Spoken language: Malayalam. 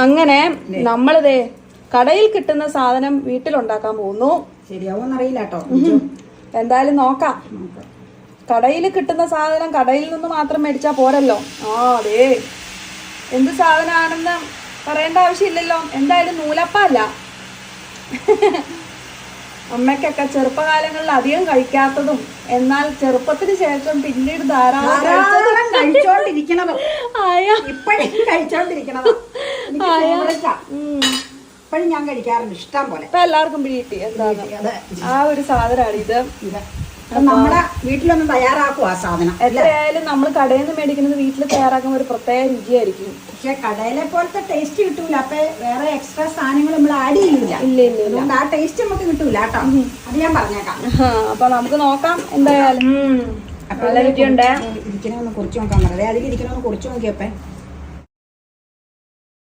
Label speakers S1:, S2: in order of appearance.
S1: അങ്ങനെ നമ്മളിതേ കടയിൽ കിട്ടുന്ന സാധനം വീട്ടിലുണ്ടാക്കാൻ പോകുന്നു.
S2: ശരിയാവോന്നറിയില്ല കേട്ടോ.
S1: എന്തായാലും നോക്കാം. കടയിൽ കിട്ടുന്ന സാധനം കടയിൽ നിന്ന് മാത്രം മേടിച്ചാ പോരല്ലോ. അതെ, എന്ത് സാധനമാണെന്ന് പറയേണ്ട ആവശ്യമില്ലല്ലോ. എന്തായാലും നൂലപ്പല്ല. അമ്മയ്ക്കൊക്കെ ചെറുപ്പകാലങ്ങളിൽ അധികം കഴിക്കാത്തതും എന്നാൽ ചെറുപ്പത്തിന് ശേഷം പിന്നീട് ധാരാളം
S2: കഴിച്ചോണ്ടിരിക്കണതും ഇപ്പഴും കഴിച്ചോണ്ടിരിക്കണതും ഇപ്പഴും ഞാൻ കഴിക്കാറുണ്ട് ഇഷ്ടം പോലെ.
S1: ഇപ്പൊ എല്ലാവർക്കും പിടികിട്ടി എന്താണ് ആ ഒരു സാധനമാണ് ഇത്.
S2: നമ്മുടെ വീട്ടിലൊന്നും തയ്യാറാക്കും ആ സാധനം.
S1: എത്രയായാലും നമ്മൾ കടയിൽ നിന്ന് മേടിക്കുന്നത് വീട്ടിൽ തയ്യാറാക്കുമ്പോൾ ഒരു പ്രത്യേക രുചിയായിരിക്കും.
S2: പക്ഷെ കടയിലെ പോലത്തെ ടേസ്റ്റ് കിട്ടൂല. അപ്പൊ വേറെ എക്സ്ട്രാ സാധനങ്ങൾ നമ്മൾ ആഡ് ചെയ്യൂല.
S1: ഇല്ല
S2: ആ ടേസ്റ്റ് നമുക്ക് കിട്ടൂല കേട്ടോ. അത് ഞാൻ പറഞ്ഞേക്കാം.
S1: അപ്പൊ നമുക്ക് നോക്കാം. എന്തായാലും നല്ല രുചിയുണ്ട്.
S2: ഇരിക്കണമെന്ന് കുറിച്ച് നോക്കാൻ പറയാം. അതിലിരിക്കണമെന്ന് കുറിച്ച് നോക്കിയപ്പോ